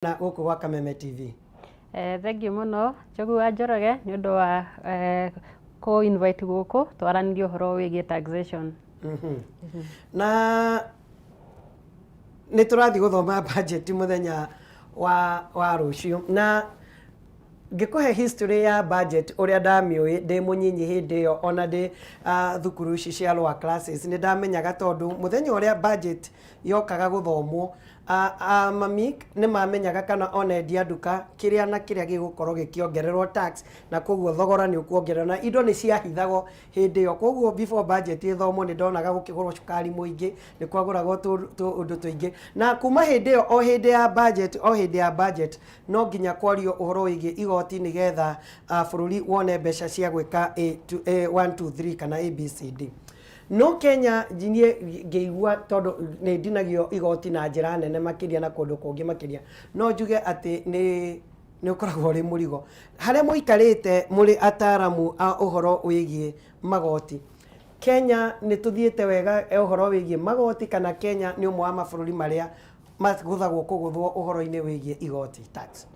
na guku gwa Kameme TV. Thank you muno Njogu wa Njoroge ni undu wa ko invite guku twaranirie uhoro wigie taxation. Na ni turathi guthoma budget muthenya wa rucio na ngikuhe history ya budget uria ndamiui ndi munyinyi hindi yo ona ndi thukuru ici cia lower classes ni ndamenyaga tondu muthenya uria budget yokaga guthomwo mami ni mamenyaga kana ona endia nduka kiria na kiria gigukorwo gikiongererwo tax na koguo thogora ni ukuongererwo na indo ni ciahithagwo hindi yo koguo before budget ithomwo ni ndonaga gukigurwo cukari muingi ni kwaguragwo undu tuingi na kuma hindi yo o hindi ya budget no nginya kwario uhoro wigi igoti ni getha bururi wone mbeca cia gwika 1 2 3 kana ABCD. No Kenya jinie ngeigua tondu ni ndinagio igoti na njira nene makiria na kundu kungi makiria no njuge ati ni ukoragwo ri murigo haria muikarite muri ataramu a uhoro wigie magoti. Kenya ni tuthiete wega uhoro wigie magoti kana Kenya ni umwe wa mabururi maria maguthagwo kuguthwo uhoro-ini wigie igoti tax?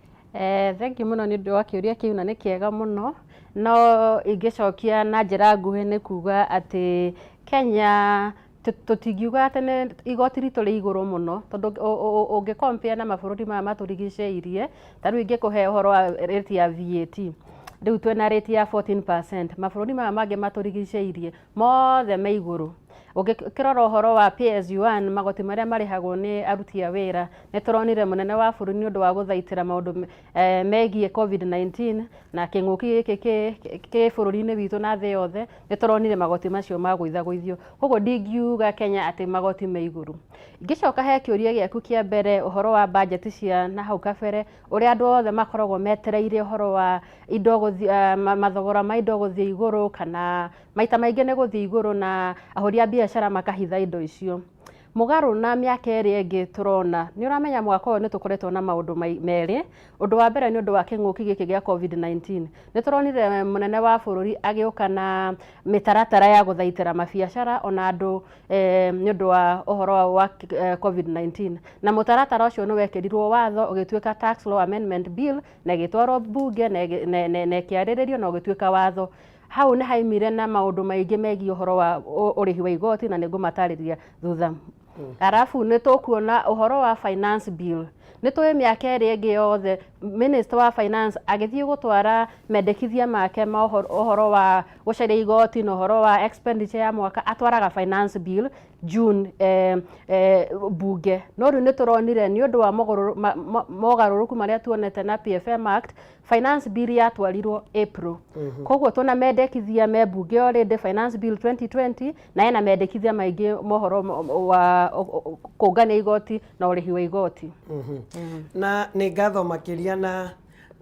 Thank you muno ni ndu wa kiuria kiu na ni kiega muno no ingicokia na njira nguhi ni kuga ati Kenya tutingiuga tene igoti ritu ri iguru muno tondu ungi compare na mabururi ma maturigiceirie taru ingikuhe uhoro wa rate ya VAT riu twena rate ya 14%. Mabururi ma mangi maturigiceirie mothe me iguru. Ukirora uhoro wa PSU1 magoti maria marihagwo ni aruti a wira ni turonire munene wa bururi ni undu wa guthaitira maundu megie COVID-19 na kinguki giki ki bururi-ini witu na thi yothe ni turonire magoti macio magwithagwithio koguo ndingiuga Kenya ati magoti me iguru. Ngicoka he kiuria giaku kia mbere uhoro wa budget cia na hau kabere uria andu othe makoragwo metereire uhoro wa indo guthi mathogora ma indo guthi iguru kana maita maingi ni guthi iguru na ahoria biashara makahitha indo icio. Mugaru na miaka eri ingi turona ni uramenya mwaka uyu ni tukoretwo na maundu meri. Undu wa mbere ni undu wa kinguki giki gia COVID-19 ni turonire munene wa bururi agiuka na mitaratara ya guthaitira mabiashara ona andu ni undu wa uhoro wa COVID-19 na mutaratara ucio ni wekirirwo watho ugituika tax law amendment bill na gitwarwo bunge na kiariririo na ugituika watho. Hau ni haimire na maundu maingi megie uhoro wa urihi wa igoti na nigumatariria thutha. Arafu ni tukuona uhoro wa finance bill ni tuwe miaka eri ingi yothe minister wa finance agithie gutwara mendekithia make ma uhoro wa gucaria igoti na uhoro wa expenditure ya mwaka atwaraga finance bill June bunge no riu ni turonire ni undu wa mogaruruku maria tuonete na PFM Act finance bill yatwarirwo April. Koguo tuna mendekithia me bunge already finance bill 2020 na ena mendekithia maingi mohoro wa kungania igoti na urihi wa igoti. Na ni ngatho makiria na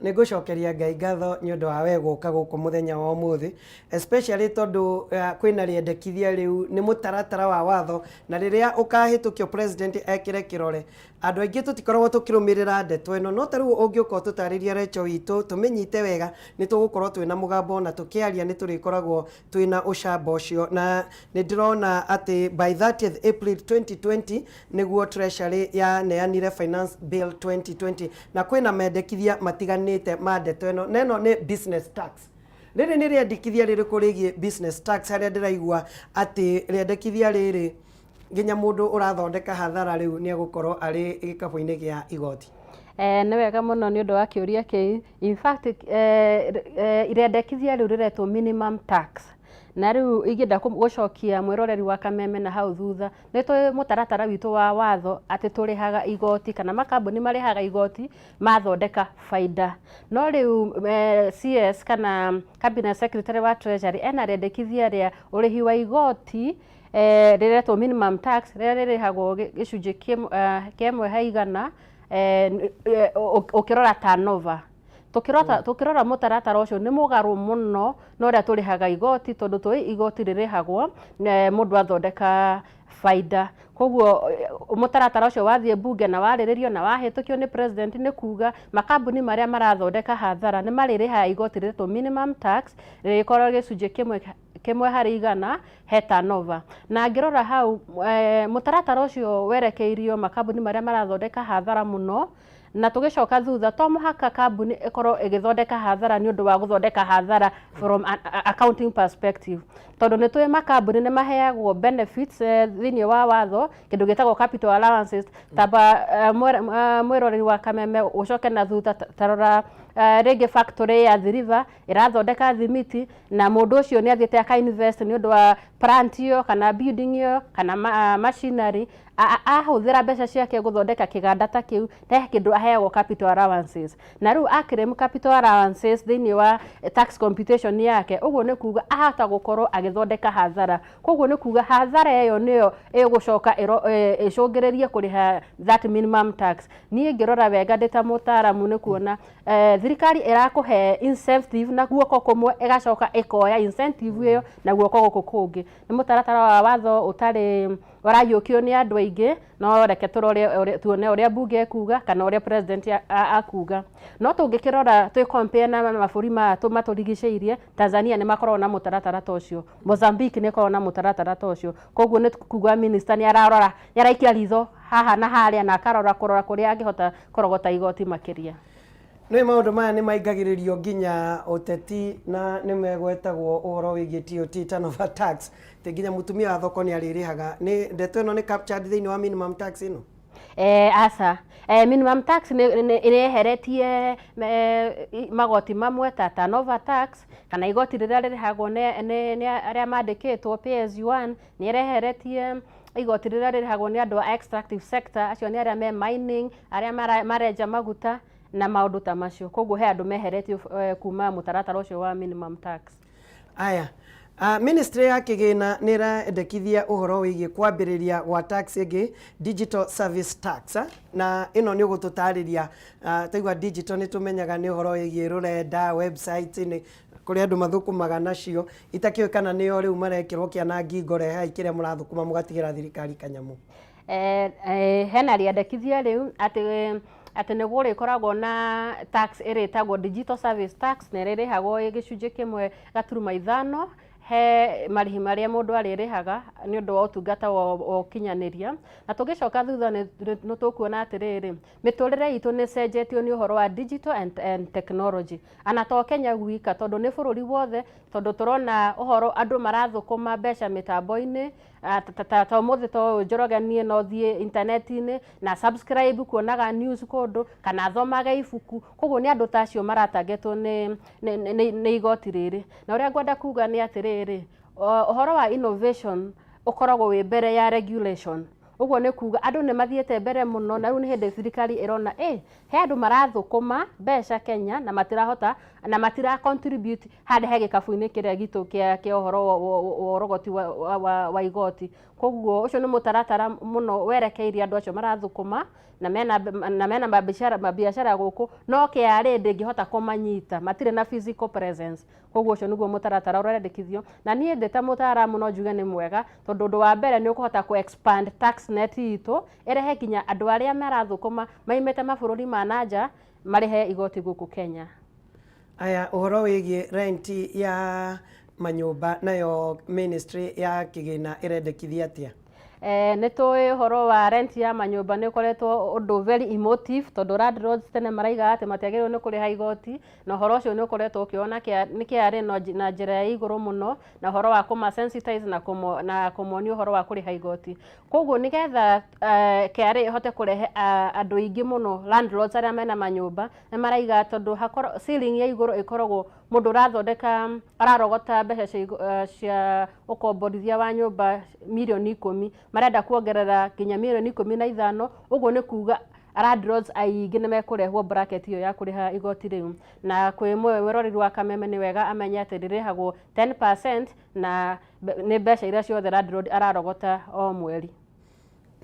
nigucokeria Ngai ngatho ni undu wa we guka guku muthenya wa umuthi especially tondu kwina riendekithia riu ni mutaratara wa watho na riria ukahitukio president ekire kirore andu aingi tutikoragwo tukirumirira ndeto ino no taru ungiuka tutariria recho witu tumenyite wega ni tugukorwo twina mugambo na tukiaria ni turikoragwo twina ucamba ucio na ni ndirona ati by 30th April 2020 niguo treasury ya neanire finance bill 2020 na kwina mendekithia matiganite ma ndeto ino neno ni business tax. Riri ni riendekithia ririku rigie business tax haria ndiraigua ati riendekithia riri nginya mundu urathondeka hathara riu ni agukorwo ari gikabu-ini gia igoti. Ni wega muno ni undu wa kiuria ki in fact irendekithia riu riretwo minimum tax na riu igenda gucokia mwiroreri wa Kameme na hau thutha ni twi mutaratara witu wa watho ati turihaga igoti kana makambuni marihaga igoti mathondeka faida no riu CS kana cabinet secretary wa treasury ena rendekithia ria urihi wa igoti riretwo minimum tax riria ririhagwo gicunji kimwe haigana ukirora turnover. Tukirora mutaratara ucio ni mugaru muno no ria turihaga igoti tondu twi igoti ririhagwo mundu athondeka faida. Koguo mutaratara ucio wathie bunge na wariririo na wahitukio ni president ni kuga makambuni maria marathondeka hathara ni maririha igoti riretwo minimum tax ririkorwo gicunji kimwe hari igana he turnover. Na ngirora hau mutaratara ucio werekeirio makambuni maria marathondeka hathara muno na tugicoka thutha to muhaka kambuni ikorwo igithondeka hathara ni undu wa guthondeka hathara from an accounting perspective tondu ni twi makambuni ni maheagwo benefits thini wa watho kindu gitagwo capital allowances taba mwiroreri wa Kameme ucoke na thutha tarora rege factory ya The River irathondeka thimiti na mundu ucio ni athiete aka invest ni undu wa plant iyo kana building iyo kana machinery ahuthira mbeca ciake guthondeka kiganda ta kiu ta kindu aheagwo capital allowances na riu akirem capital allowances thini wa tax computation yake uguo ni kuga ahata gukorwo agithondeka hathara koguo ni kuga hathara iyo niyo igucoka icungiririe kuriha that minimum tax ni ngirora wega ndita mutaramu ni kuona thirikari irakuhe incentive na guoko kumwe igacoka ikoya incentive iyo na guoko guku kungi ni mutaratara wa watho utari warayukio ni andu aingi no reke turore tuone uria bunge kuga kana uria president akuga no tungikirora twi compare na maburi maturigiceirie Tanzania ni makorwo na mutaratara tocio Mozambique ni korwo na mutaratara tocio koguo ni kuga minister ni ararora yaraikia ritho haha na haria na akarora kurora kuria angihota korogota igoti makiria Nĩ maũndũ maya nĩ maingagĩrĩrio nginya ũteti na nĩ megwetagwo ũhoro wĩgiĩ TOT turnover tax nginya mũtumia wa thoko nĩ arĩrĩhaga nĩ ndeto ĩno nĩ captured thĩinĩ wa minimum tax ĩno asa minimum tax ireheretie magoti mamwe ta turnover tax kana igoti rĩrĩa rĩrĩhagwo nĩ arĩa mandĩkĩtwo pay as you earn nĩ ireheretie igoti rĩrĩa rĩrĩhagwo nĩ andũ a extractive sector acio nĩ arĩa me mining arĩa marenja maguta na maundu ta macio koguo he andu meheretio kuma mutaratara ucio wa minimum tax aya ministry ya kigina nĩ ĩrendekithia ũhoro wĩgiĩ kwambĩrĩria gwa tax ĩngĩ digital service tax na ĩno nĩ ũgũtũtarĩria taigua digital nĩ tũmenyaga nĩ ũhoro wĩgiĩ rũrenda website nĩ kũrĩa andũ mathũkũmaga nacio itakĩũĩ kana nĩyo rĩu marekĩrwo kĩanangi ngore hai kĩrĩa mũrathũkũma mũgatigĩra thirikari kanyamũ hena rĩendekithia rĩu atĩ nĩ gũrĩ koragwo na tax ĩrĩtagwo digital service tax na ĩrĩrĩhagwo gĩcunjĩ kĩmwe gaturuma ithano he marĩhi marĩa mũndũ arĩrĩhaga nĩ ũndũ wa ũtungata wa ũkinyanĩria na tũgĩcoka thutha nĩ tũkuona atĩrĩrĩ mĩtũrĩre itũ nĩ cenjetio nĩ ũhoro wa digital and technology ana to Kenya gwika tondũ nĩ bũrũri wothe tondũ tũrona ũhoro andũ marathũkũma mbeca mĩtambo-inĩ ta mũthĩ to Njoroge niĩ no thiĩ internet-inĩ na subscribe kuonaga news kũndũ kana thomage ibuku koguo nĩ andũ ta acio maratargetwo nĩ igoti rĩrĩ na ũrĩa ngwenda kuga nĩ atĩrĩrĩ ũhoro wa innovation ũkoragwo wĩ mbere ya regulation uguo nĩ kuga andũ nĩ mathiĩte mbere mũno na rĩu nĩ hĩndĩ thirikari ĩrona he andũ marathũkũma mbeca Kenya na matirahota na matira contribute hande he gĩkabũ-inĩ kĩrĩa gitũ kĩa ũhoro wa ũrogoti wa igoti koguo ũcio nĩ mũtaratara mũno werekeirie andũ acio marathũkũma na mena mabiacara gũkũ no KRA ndĩngĩhota kũmanyita matirĩ na physical presence koguo ũcio nĩguo mũtaratara ũrendekithio na niĩ ndĩ ta mũtaaramu no njuge nĩ mwega tondũ ũndũ wa mbere nĩ ũkũhota ku expand tax net itũ ĩrehe nginya andũ arĩa marathũkũma maimĩte mabũrũri ma nanja marĩhe igoti gũkũ Kenya aya ũhoro wĩgiĩ rent ya manyũmba nayo ministry ya kĩgĩna ĩrendekithia atĩa nĩ tũĩ ũhoro wa rent ya manyũmba nĩ ũkoretwo ũndũ very emotive tondũ landlords tene maraiga atĩ matiagĩrĩirwo nĩ kũrĩha igoti na ũhoro ũcio nĩ ũkoretwo ũkĩona nĩ KRA na njĩra ya igũrũ mũno na ũhoro wa kũmasensitize na kũmonia ũhoro wa kũrĩha igoti koguo nĩgetha KRA ĩhote kũrehe andũ aingĩ mũno landlords arĩa mena manyũmba nĩ maraiga tondũ ceiling ya igũrũ ĩkoragwo mũndũ ũrathondeka ararogota mbeca cia ũkomborithia wa nyũmba mirioni 10 marenda kuongerera nginya mirioni 15 ũguo nĩ kuga landlords aingĩ nĩ mekũrehwo bracket iyo ya kũrĩha igoti rĩu na kwĩ mwĩroreri wa Kameme nĩ wega amenye atĩ rĩrĩhagwo 10% na nĩ mbeca iria ciothe landlord ararogota o mweri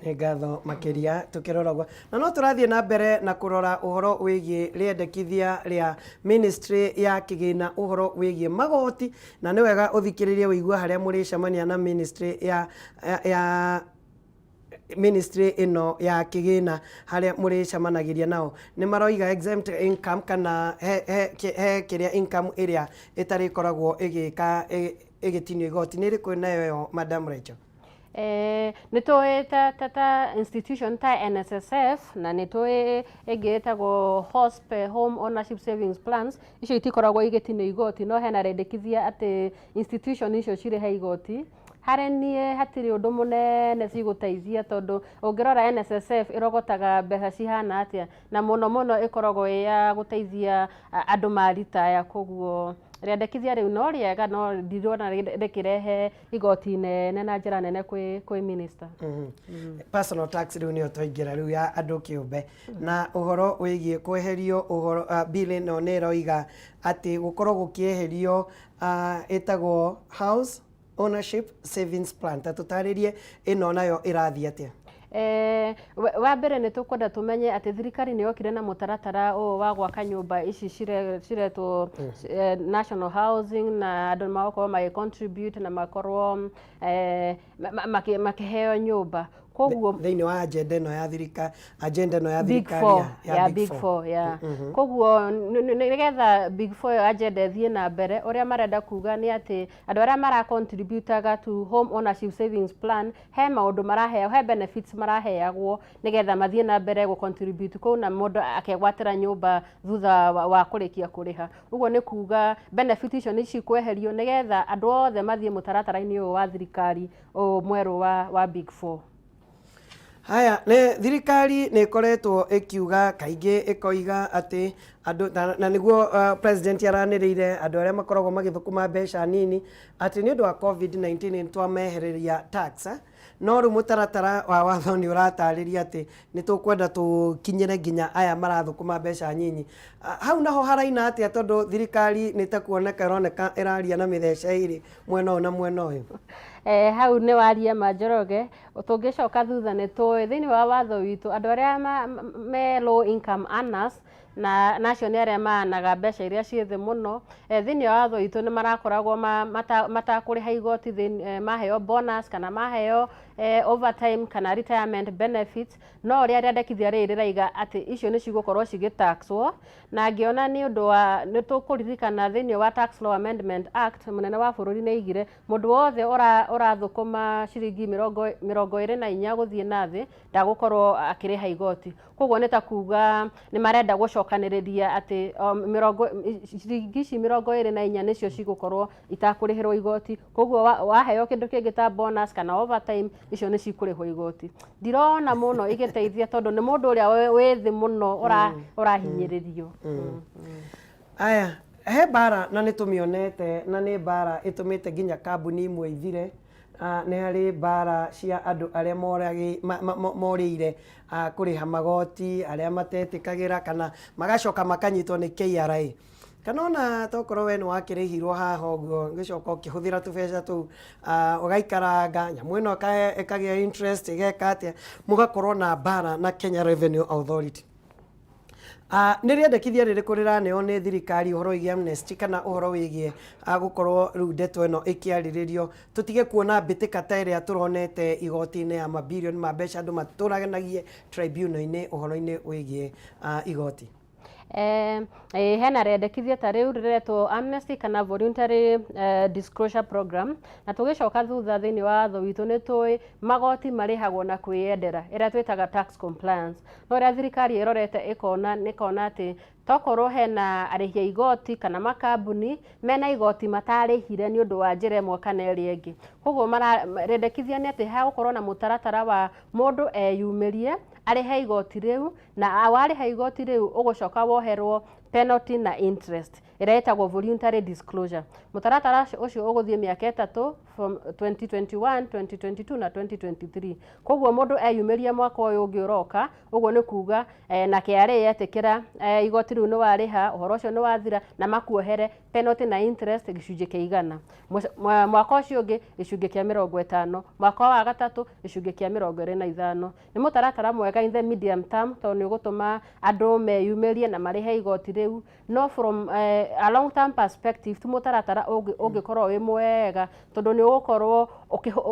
nĩ ngatho makĩria tũkĩrora ũguo na no tũrathiĩ na mbere na kũrora ũhoro wĩgiĩ rĩendekithia rĩa ministry ya kĩgĩna ũhoro wĩgiĩ magoti na nĩ wega ũthikĩrĩrie wĩigua harĩa mũrĩcemania na ministry ya ministry ino ya kĩgĩna harĩa mũrĩcemanagĩria nao nĩ maroiga exempt income kana he kĩrĩa income ĩrĩa ĩtarĩkoragwo ĩgĩtinio igoti nĩ ĩrĩkũ nayo Madam Rachel Nĩ tũĩ ta institution ta NSSF na nĩ tũĩ ĩngĩ ĩtagwo home ownership savings plans, icio itikoragwo igĩtinio igoti, no hena rendekithia atĩ institution icio cirĩhe igoti. Harĩ niĩ hatirĩ ũndũ mũnene cigũteithia tondũ ũngĩrora NSSF ĩrogotaga mbeca cihana atĩa, na mũno ĩkoragwo ya gũteithia andũ maritaya, koguo rĩendekithia rĩu no rĩega no ndirona rĩkĩrehe igoti nene na njĩra nene kwĩ minister. Personal tax rĩu nĩyo twaingĩra rĩu ya andũ kĩũmbe na ũhoro wĩgiĩ kweherio ũhoro bill ĩno nĩ ĩroiga atĩ gũkorwo gũkĩeherio ĩtagwo house ownership savings plan, ta tũtarĩrie ĩno nayo ĩrathiĩ atĩa? Wa mbere nĩ tũkwenda tũmenye atĩ thirikari nĩ yokire na mũtaratara ũũ wa gwaka nyũmba ici ciretwo national housing, na andũ magakorwo magĩ contribute na makorwo makĩheo nyũmba. Thĩinĩ wa agenda ĩno ya thirikari ya Big Four. Koguo nĩgetha Big Four agenda ĩthiĩ na mbere, ũrĩa marenda kuga nĩ atĩ andũ arĩa mara contribute to home ownership savings plan he maũndũ maraheo, he benefits maraheagwo nĩgetha mathiĩ na mbere gũ contribute kũu na mũndũ akegwatĩra nyũmba thutha wa kũrĩkia kũrĩha. Ũguo nĩ kuga benefit icio nĩ cikweherio nĩgetha andũ othe mathiĩ mũtaratara-inĩ ũyũ wa thirikari mwerũ wa Big Four. Haya, thirikari nĩ ĩkoretwo ĩkiuga kaingĩ ĩkoiga atĩ andũ na nĩguo president aranĩrĩire andũ arĩa makoragwo magĩthũkũma mbeca nini atĩ nĩ ũndũ wa COVID-19 nĩ twamehereria tax, no rĩu mũtaratara wa watho nĩ ũratarĩria atĩ nĩ tũkwenda tũkinyĩre nginya aya marathũkũma mbeca nyinyi. Hau naho haraina atĩa tondũ thirikari nĩ ta kuoneka ĩroneka ĩraria na mĩthece ĩrĩ mwena ũyũ na mwena ũyũ? Hau nĩ waria Manjoroge, tũngĩcoka thutha nĩ tũĩ thĩinĩ wa watho witũ andũ arĩa me low income earners na nacio nĩ arĩa maanaga mbeca iria ciĩ thĩ mũno, thĩinĩ wa watho witũ nĩ marakoragwo matakũrĩha igoti maheo bonus kana maheo overtime kana retirement benefits, no ũrĩa rĩendekithia rĩrĩ rĩraiga atĩ icio nĩ cigũkorwo cigĩtaxwo, na ngĩona nĩ ũndũ wa nĩ tũkũririkana thĩinĩ wa Tax Law Amendment Act mũnene wa bũrũri nĩ aigire mũndũ wothe ũrathũkũma ciringi 24 gũthiĩ na thĩ ndagũkorwo akĩrĩha igoti. Koguo nĩ ta kuga nĩ marenda gũcokanĩrĩria atĩ ciringi ici 24 nĩcio cigũkorwo itakũrĩhĩrwo igoti, koguo waheo kĩndũ kĩngĩ ta bonus kana overtime icio nĩ cikũrĩhwo igoti. Ndirona mũno igĩteithia tondũ nĩ mũndũ ũrĩa wĩ thĩ mũno ũrahinyĩrĩrio. Aya, he bara na nĩ tũmĩonete na nĩ bara ĩtũmĩte nginya kambuni imwe ithire, nĩ harĩ bara cia andũ arĩa morĩire kũrĩha magoti, arĩa matetĩkagĩra kana magacoka makanyitwo nĩ KRA. Kana ona tokorwo we nĩ wakĩrĩhirwo haha ũguo gĩcoka ũkĩhũthĩra tũbeca tũu ũgaikaranga nyamũ ĩno ĩkagĩa interest ĩgeka atĩa, mũgakorwo na bara na Kenya Revenue Authority. Nĩ rĩendekithia rĩrĩkũ rĩraneo nĩ thirikari ũhoro wĩgiĩ amnesty kana ũhoro wĩgiĩ gũkorwo rĩu ndeto ĩno ĩkĩarĩrĩrio, tũtige kuona mbĩtĩka ta ĩrĩa tũronete igoti-inĩ ya mabirioni ma mbeca andũ matũranagie tribunal-inĩ ũhoro-inĩ wĩgiĩ igoti? Hena rĩendekithia ta rĩu rĩretwo amnesty kana voluntary disclosure program, na tũgĩcoka thutha thĩinĩ wa watho witũ nĩ tũĩ magoti marĩhagwo na kwĩyendera ĩrĩa twĩtaga tax compliance, no rĩrĩa thirikari ĩrorete ĩkona atĩ tokorwo hena arĩhia igoti kana makambuni mena igoti matarĩhire nĩ ũndũ wa njĩra ĩmwe kana ĩrĩa ĩngĩ. Koguo rĩendekithia nĩ atĩ hagũkorwo na mũtaratara wa mũndũ eyumĩrie arĩhe igoti rĩu, na warĩha igoti rĩu ũgũcoka woherwo penalty na interest ĩrĩa ĩtagwo voluntary disclosure. Mũtaratara ũcio ũgũthiĩ mĩaka 3 from 2021, 2022 na 2023. Koguo mũndũ eyumĩrie mwaka ũyũ ũngĩ ũroka, ũguo nĩ kuga na KRA yetĩkĩra igoti rĩu nĩ warĩha, ũhoro ũcio nĩ wathira na makuohere penalty na interest gĩcunjĩ kĩa 100. Mwaka ũcio ũngĩ gĩcunjĩ kĩa 50, mwaka wa gatatũ gĩcunjĩ kĩa 25. Nĩ mũtaratara mwega in the medium term tondũ nĩ ũgũtũma andũ meyumĩrie na marĩhe igoti rĩu, no from a long term perspective tu mutaratara ungikorwo wi mwega tondu ni ugukorwo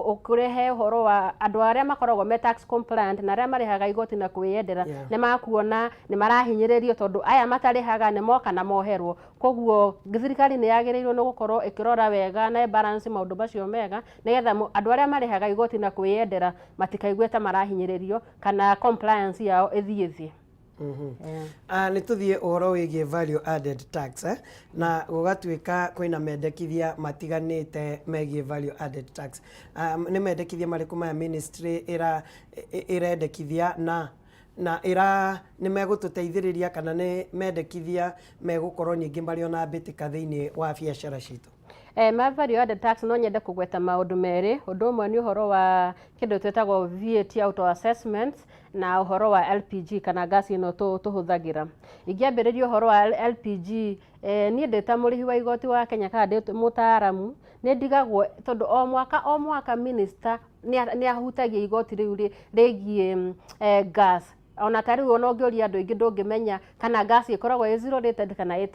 ukirehe uhoro wa andu aria makoragwo me tax compliant na aria marihaga igoti na kwiyendera ni makuona ni marahinyiririo tondu aya matarihaga ni moka na moherwo koguo thirikari ni yagirirwo ni gukorwo ikirora wega na balance maundu macio mega nigetha andu aria marihaga igoti na kwiyendera matikaigue ta marahinyiririo kana compliance yao ithie nä tå thiä å horo wä giä value added tax na gũgatuĩka kwĩna mendekithia matiganä te megiä value added tax nä mendekithia marä kå maya ministry ĩrendekithia na nĩ megå tå teithĩrĩria kana nĩ mendekithia megå korwo ningĩ marĩ ona mbĩtĩka thĩinĩ wa biacara citũ? Ma value added tax no nyende kugweta maundu meri undu umwe ni uhoro wa kindu twetagwo VAT auto assessment na uhoro wa LPG kana gas ino tuhuthagira ingiambiriria uhoro wa LPG ni ndeta murihi wa igoti wa Kenya kana ndi mutaaramu ni ndigagwo tondu o mwaka minister ni ahutagia igoti riu rigie gas ona tari wona ungiuria andu ingi ndungimenya kana gas ikoragwo i zero rated kana i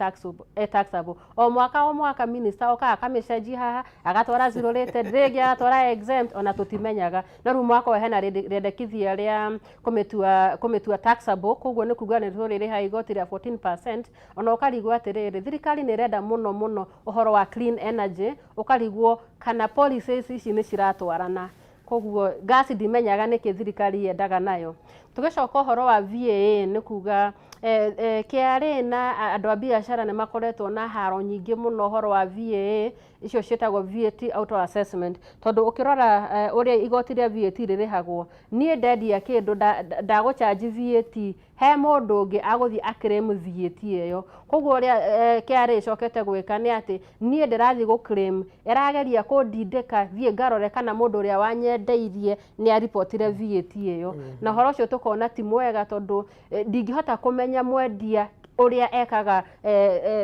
taxable o mwaka minister oka akamicenji haha agatwara zero rated regi agatwara exempt ona tutimenyaga na ru mwaka we hena rendekithia ria kumitua taxable koguo ni kuga ni ruri ha igoti ria 14% ona ukarigwo atiriri thirikari ni renda muno uhoro wa clean energy ukarigwo kana policies ici ni ciratwarana koguo gas ndimenyaga niki thirikari yendaga nayo tugicoka uhoro wa VAA ni kuga KRA na andu a biashara ni makoretwo na haro nyingi muno uhoro wa VAA icio cietagwo VAT auto assessment tondu ukirora uria igoti ria VAT ririhagwo nie ndendia kindu ndagucharge VAT he mundu ungi aguthi aclaim VAT iyo koguo uria KRA icokete gwika ni ati nie ndirathi gu claim irageria kundindika thie ngarore kana mundu uria wanyendeirie ni aripotire VAT iyo na horo cio tukona ti mwega tondu ndingihota kumenya mwendia uria ekaga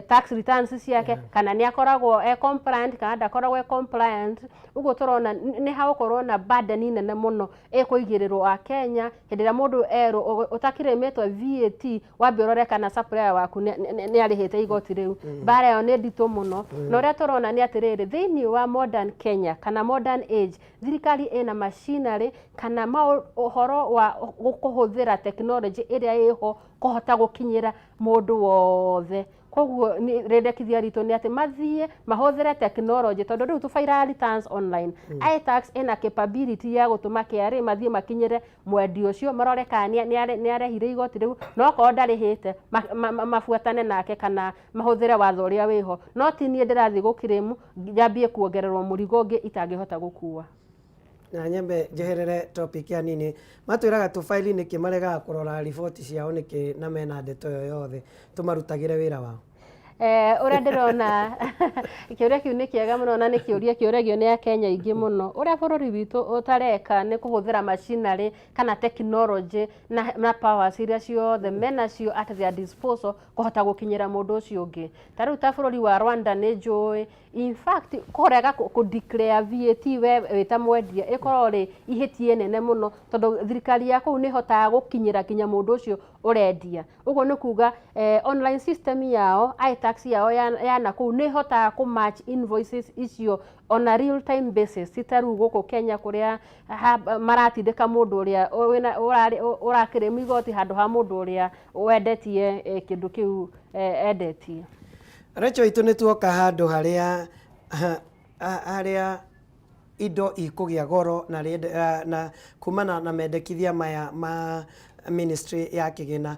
tax returns ciake kana ni akoragwo compliant kana ndakoragwo compliant uguo turona ni haukorwo na burden nene muno ikuigirirwo a Kenya hindira mundu utakiremetwa VAT wambiorore kana supplier waku ni arihite igoti riu bara yo ni ndito muno na uria turona ni atiriri thiini wa modern Kenya kana modern age thirikari ina machinery kana uhoro wa kuhuthira technology iria iho kuhota gukinyira mundu wothe koguo ni rendekithia ritu ni ati mathie mahuthire technology tondu riu tufaira returns online iTax ina capability ya gutuma KRA mathie makinyire mwendi ucio marore kana ni arehire igoti riu no ko ndarihite mafuatane nake kana mahuthire watho uria wiho no ti ni ndirathi gukirimu njambie kuongererwo murigo ungi itangihota gukua na nyembe njeherere topic ya nini matwiraga tu file ni kimarega kurora report ciao niki na mena ndeto yo yothe tumarutagire wira wao uria ndirona kiuria kiu ni kiega muno na ni kiuria kiuregio ni Kenya ingi muno uria bururi witu utareka ni kuhuthira machinery kana technology na powers iria ciothe menacio at their disposal kuhota gukinyira mundu ucio ungi tariu ta bururi wa Rwanda ni njui in fact kurega ku declare VAT we wita mwendia ikorori ihitie nene muno tondu thirikari ya kuu ni hotaga gukinyira kinya mundu ucio urendia uguo ni kuga online system yao iTax yao ya na kuu ni hotaga ku match invoices icio on a real time basis sitaru guku Kenya kuria maratindika mundu uria urakire igoti handu ha mundu uria wendetie kindu kiu endetie Recho itu ni tuoka handu haria indo ikugia goro na kumana na mendekithia maya ma ministry ya kigina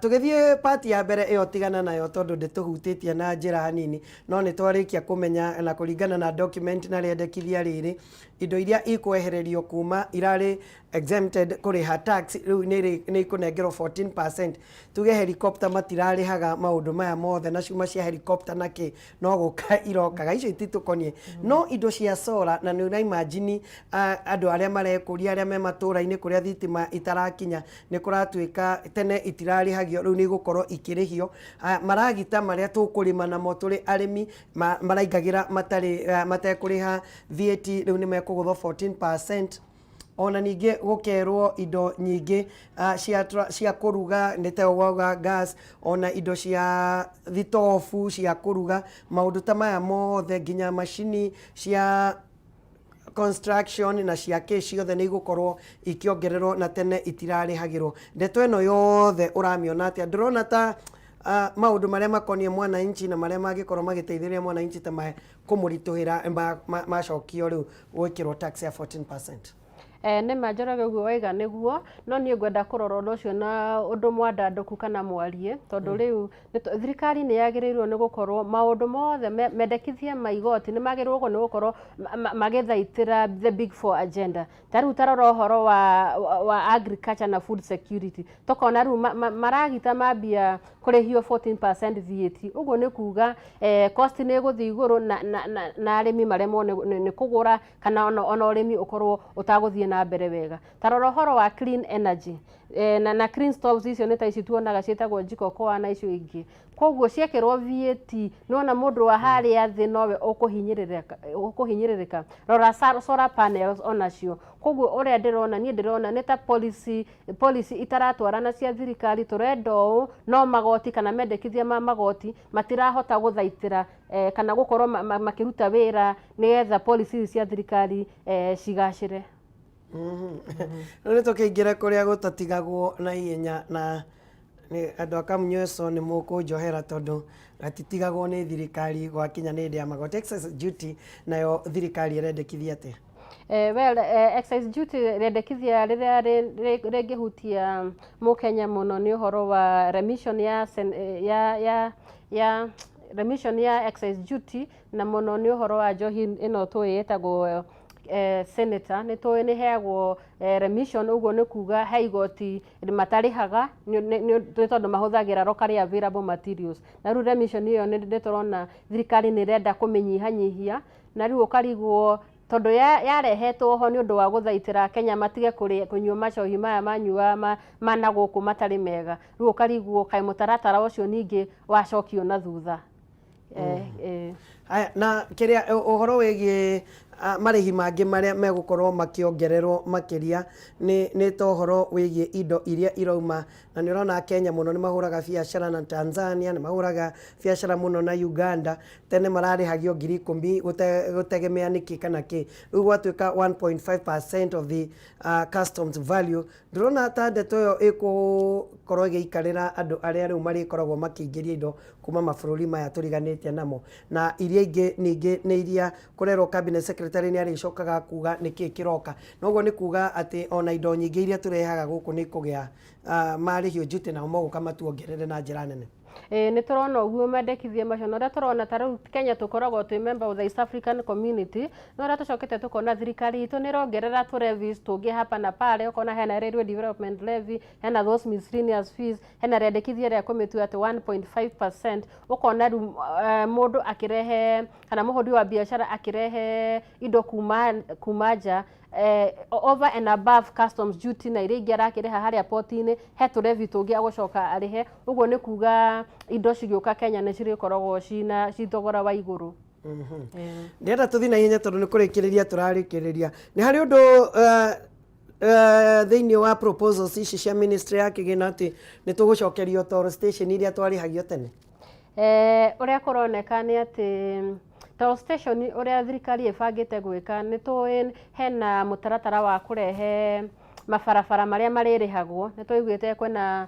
tugithie party ya mbere iyo tigana nayo tondu ndituhutitie na njira nini no ni twarikia kumenya na kuringana na document na riendekithia riri indo iria ikwehererio kuma irari exempted kuriha tax riu ni ikunengerwo 14% tuge helicopter matirari haga maundu maya mothe na ciuma cia helicopter naki no guka irokaga icio ititukonie no indo cia solar na ni imagine andu aria marekuria aria me matura-ini kuria thitima itarakinya ni kuratuika tene itirari hagio riu ni gukorwo ikirihio maragita maria tukurima namo turi arimi maraingagira matekuriha VAT riu ni mekuguthwo 14% ona ningi gukerwo indo nyingi cia kuruga nitewauga gas ona indo cia thitofu cia kuruga maundu ta maya mothe nginya macini cia construction na cia ciothe nĩ igũkorwo ikiongererwo na tene itirarĩhagĩrwo. Ndeto ĩno yothe ũramiona atĩa? Ndĩrona ta maundu maria makonie mwananchi na maria magikorwo magiteithĩrĩria mwananchi ta maya kũmũritũhĩra macokio rĩu gwĩkĩrwo tax ya 14%. Nĩ manjaraga ũguo waiga nĩguo, no niĩ ngwenda kũrora ũndũ ũcio na ũndũ mwandandũku kana mwarie, tondũ rĩu thirikari nĩ yagĩrĩirwo nĩ gũkorwo maũndũ mothe mendekithia ma igoti nĩ magĩrĩirwo nĩ gũkorwo magĩthaitĩra the big four agenda. Ta rĩu tarora ũhoro wa agriculture na food security, tũkona rĩu maragita mambia kũrĩhio 14% VAT. Ũguo nĩ kuga cost nĩ ĩgũthiĩ igũrũ na arĩmi maremwo nĩ kũgũra kana ona ũrĩmi ũkorwo ũtagũthiĩ na mbere wega. Tarora ũhoro wa clean energy na clean stoves icio nĩ ta ici tuonaga ciĩtagwo jiko koa na icio ingĩ. Koguo ciekĩrwo VAT nona mũndũ wa harĩa thĩ nowe ũkũhinyĩrĩrĩka. Rora solar panels onacio. Koguo ũrĩa ndĩrona niĩ ndĩrona nĩ ta policy itaratwarana cia thirikari. Tũrenda ũũ no magoti kana mendekithia ma magoti matirahota gũthaitĩra kana gũkorwo makĩruta wĩra nĩgetha policy cia thirikari cigacĩre. Nĩ tũkĩingĩra kũrĩa gũtatigagwo na ihenya na andũ a Kamunyeso nĩ mũkũnjohera tondũ gatitigagwo nĩ thirikari gwakinya nĩ hĩndĩ ya magoti. Excess duty nayo thirikari ĩrendekithia atĩa? Well, excise duty rendekithia rĩrĩa rĩngĩhutia mũkenya mũno nĩ ũhoro wa remission ya excise duty na mũno nĩ ũhoro wa njohi ĩno tũĩ ĩtagwo senator. Nĩ tũĩ nĩ heagwo remission, ũguo nĩ kuga he igoti matarĩhaga nĩ tondũ mahũthagĩra locally available materials. Na rĩu remission ĩyo nĩ tũrona thirikari nĩ ĩrenda kũmĩnyihanyihia, na rĩu ũkarigwo tondũ yarehetwo ho nĩ ũndũ wa gũthaitĩra Kenya matige kũnyua macohi maya manyua mana gũkũ matarĩ mega. Rĩu ũkarigwo kaĩ mũtaratara ũcio ningĩ wacokio na thutha. Na kĩrĩa ũhoro wĩgiĩ marĩhi mangĩ marĩa megũkorwo makĩongererwo makĩria nĩ ta ũhoro wĩgiĩ indo iria irauma, na nĩ ũrona Kenya mũno nĩ mahũraga biacara na Tanzania, nĩ mahũraga biacara mũno na Uganda. Tene mararĩhagio 10,000 gũtegemea nĩkĩ kana kĩ. Rĩu gwatuĩka 1.5% of the customs value. Ndĩrona ta ndeto ĩyo ĩgũkorwo ĩgĩikarĩra andũ arĩa rĩu marĩkoragwo makĩingĩria indo kuma mabũrũri maya tũriganĩtie namo, na iria ingĩ ningĩ nĩ iria kũrerwo cabinet secretary nĩ arĩcokaga kuga nĩkĩ kĩroka. Noguo nĩ kuga atĩ ona indo nyingĩ iria tũrehaga gũkũ nĩ kũgĩa marĩhio duty nao moguka matuongerere na njĩra nene. Nĩ tũrona ũguo mendekithia macio, na ũrĩa tũrona ta rĩu Kenya tũkoragwo twĩ member of the East African Community, na ũrĩa tũcokete tũkona thirikari itũ nĩ ĩrongerera tũ levies tũngĩ hapa na pale. Ũkona hena railway development levy, hena those miscellaneous fees, hena rendekithia rĩa kũmĩtua atĩ 1.5%. Ũkona rĩu mũndũ akĩrehe kana mũhũri wa biacara akĩrehe indo kuma nja over and above customs duty na iria ingĩ arakĩrĩha harĩa port-inĩ, he tũrevi tũngĩ agũcoka arĩhe. Ũguo nĩ kuga indo cigĩũka Kenya nĩ cirĩkoragwo ci thogora wa igũrũ. Ndĩrenda tũthiĩ na ihenya tondũ nĩ kũrĩkĩrĩria tũrarĩkĩrĩria. Nĩ harĩ ũndũ thĩinĩ wa proposals ici cia ministry ya kĩgĩna atĩ nĩ tũgũcokerio toll station iria twarĩhagio tene? Ũrĩa kũroneka nĩ atĩ toll station ũrĩa thirikari ĩbangĩte gwĩka nĩ tũĩ hena mũtaratara wa kũrehe mabarabara marĩa marĩrĩhagwo. Nĩ tũiguĩte kwĩna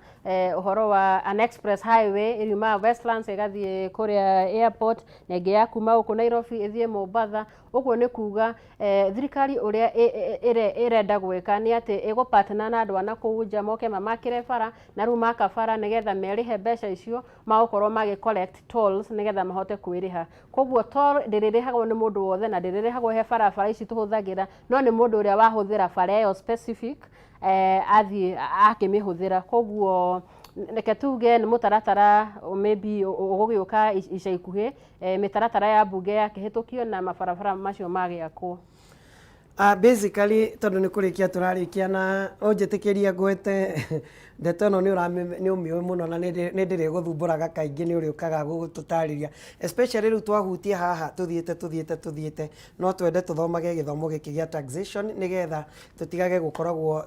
ũhoro wa an express highway ĩriumaga Westlands ĩgathiĩ kũrĩa airport na ĩngĩ ya kuma gũkũ Nairobi ĩthiĩ Mombasa. Ũguo nĩ kuga thirikari ũrĩa ĩrenda gwĩka nĩ atĩ ĩgũpartner na andũ a nakũu nja moke mamakĩre bara, na rĩu maka bara nĩgetha merĩhe mbeca icio magũkorwo magĩ-collect tolls nĩgetha mahote kwĩrĩha. Koguo toll ndĩrĩrĩhagwo nĩ mũndũ wothe na ndĩrĩrĩhagwo he barabara ici tũhũthagĩra, no nĩ mũndũ ũrĩa wahũthĩra bara ĩyo specific athiĩ akĩmĩhũthĩra. Koguo reke tuge nĩ mũtaratara maybe ũgũgĩũka ica ikuhĩ, mĩtaratara ya mbunge yakĩhĩtũkio na mabarabara macio magĩakwo. Basically tondu ni kurikia turarikia na onjetikiria gwete ndeto no ni umio muno na ni ndire guthumburaga kaingi ni uri ukaga gututariria especially ru twahutie haha tuthiete no twende tuthomage githomo giki gia taxation nigetha tutigage gukoragwo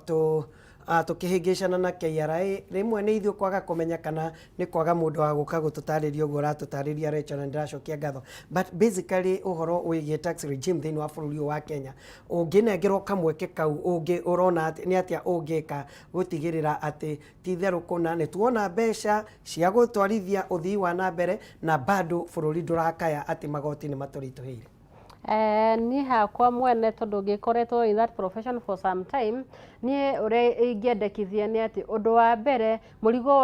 tukihingicana na KRA rimwe ni ithuĩ kwaga kumenya kana ni kwaga mundu wa guka gututariria uguo ratutariria Rachel na ndiracokia ngatho but basically uhoro wigie tax regime thĩinĩ wa bũrũri wa Kenya ũngĩnengerwo kamweke kau ũngĩ urona ni atia ũngĩka gutigirira ati ti therũ kuna ni tuona mbeca cia gutwarithia uthii wa na mbere na bado bũrũri ndurakaya ati magoti ni maturituhire. Ni hakwa mwene tondu ngikoretwo in that profession for some time ni ure ingiendekithia ni ati undu wa mbere murigo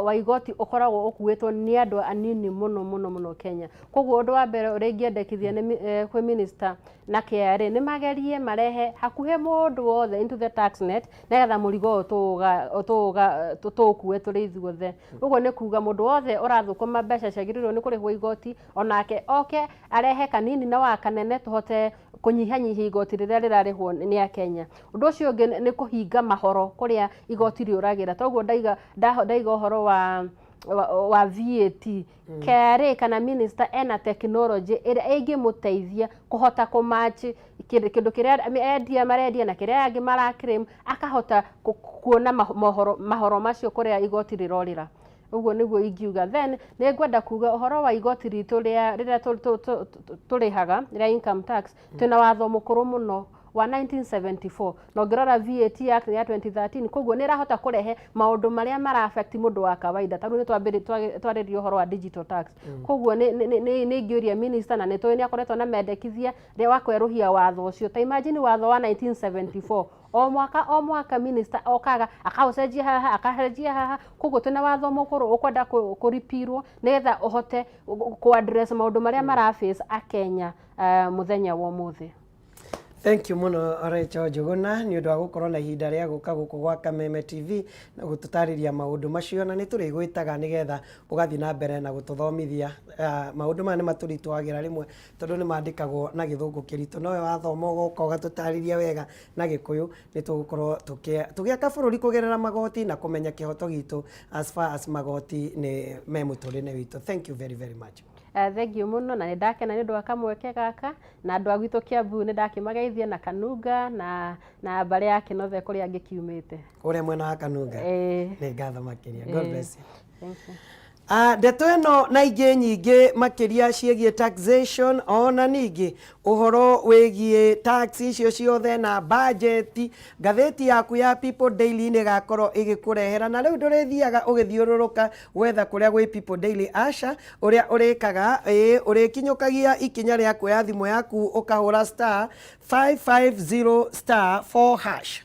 wa igoti ukoragwo ukuwetwo ni andu anini muno Kenya koguo undu wa mbere ure ingiendekithia ni kwi minister na KRA ni magerie marehe hakuhe mundu wothe into the tax net negetha murigo tukuwe turi ithuothe uguo ni kuga mundu wothe urathukuma mbeca ciagiriirwo ni kurihwo igoti onake oke arehe kanini na wa kanene tuhote kunyihanyihia igoti riria rirarihwo ni a Kenya. Undu ucio ungi ni kuhinga mahoro kuria igoti riuragira toguo ndaiga uhoro wa VAT KRA kana minister ena technology ira ingimuteithia kuhota kumatch kindu kiria endia marendia na kiria angi marakrim akahota kuona mahoro macio kuria igoti rirorira uguo niguo ingiuga. Then ni ngwenda kuga uhoro wa igoti ritu riria turihaga ria income tax twina watho mukuru muno wa 1974 no ngirora VAT Act ya 2013 koguo ni rahota kurehe maundu maria mara affect mundu wa kawaida taru ni twaririo uhoro wa digital tax koguo ni ngiuria minister na nitoi ni akoretwo na mendekithia ria wakweruhia watho ucio ta imagine watho wa 1974 o mwaka minister okaga akaucenjia haha akahenjia haha koguo twina watho mukuru ukwenda kuripirwo nigetha uhote ku address maundu maria mara face a Kenya muthenya wa muthi. Thank you muno Rachel Njuguna ni undu wa gukorwo na ihinda ria guka guku gwa Kameme TV na gututariria maundu macio na ni turi gwitaga nigetha ugathi na mbere na gututhomithia maundu maya ni maturitwagira rimwe tondu ni mandikagwo na githungu kiritu no wathoma ugoka ugatutariria wega na gikuyu ni tugukorwo tugiaka bururi kugerera magoti na kumenya kihoto gitu as far as magoti ni memuturine witu. Thank you very very much. Thank you muno na ndakena ni ndu akamweke gaka na andu agwito Kiambu ni ndakimageithia na Kanunga na bari yake nothe kuria ngikiumite uria mwena wa Kanunga ni ngatho makiria. God bless you. Thank you. Ndeto ĩno na ingĩ nyingĩ makiria ciĩgiĩ taxation ona ningĩ uhoro wĩgiĩ tax icio ciothe na budget ngathĩti yaku ya People Daily nĩ gakorwo ĩgĩkũrehera na rĩu ndũrĩthiaga ũgĩthiũrũrũka gwetha kũrĩa gwĩ People Daily aca ũrĩa ũrĩkaga ũrĩkinyũkagia ikinya rĩa kuoya thimũ yaku ũkahũra *550*4#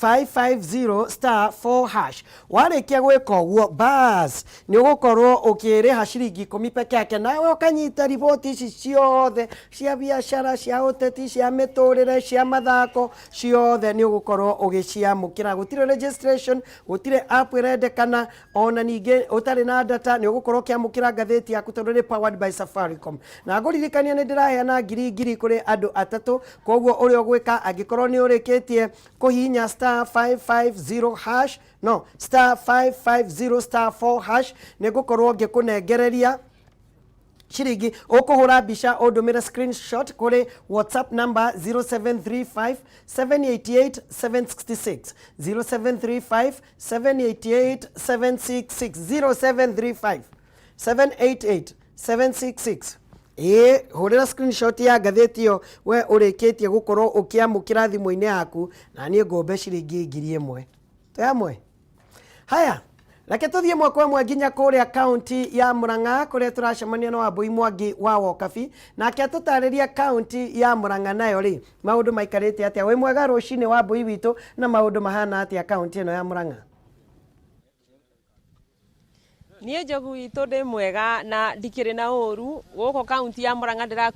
*550*4# warikia gwika uguo bas ni ugukorwo ukiriha ciringi 10 peke yake nawe ukanyita riboti ici ciothe cia biashara cia uteti cia miturire cia mathako ciothe ni ugukorwo ugiciamukira gutire registration gutire app irendekana ona ninge utari na data ni ugukorwo kiamukira ngatheti yaku tondu ni powered by Safaricom na nguririkania ni ndiraheana ngiri kuri andu atatu koguo uri ogwika angikorwo ni urikitie kuhinya *550# no *550*4# nigukorwo ngikunegereria shiringi ukuhura bisha odumira screenshot kuri WhatsApp number 0735788766 0735788766 0735788766 hurira screenshot ya ngathĩti ĩyo we ũrĩkĩtie gũkorwo ũkĩamũkĩra thimũ-inĩ yaku na niĩ ngombe ciringi 1000 tuyamwe. Haya reke tuthie mwe kwa mwe nginya kuria county ya Murang'a kuria turacemania na Wambui Mwangi wa Wokabi nake atutariria county ya Murang'a nayo ri maundu maikarite atia we mwega rucini Wambui witu na maundu mahana atia county ino ya Murang'a. Niĩ Njogu witũ ndĩ mwega na ndikĩrĩ na ũru gũkũ kaunti ya Murang'a ndĩrakwĩra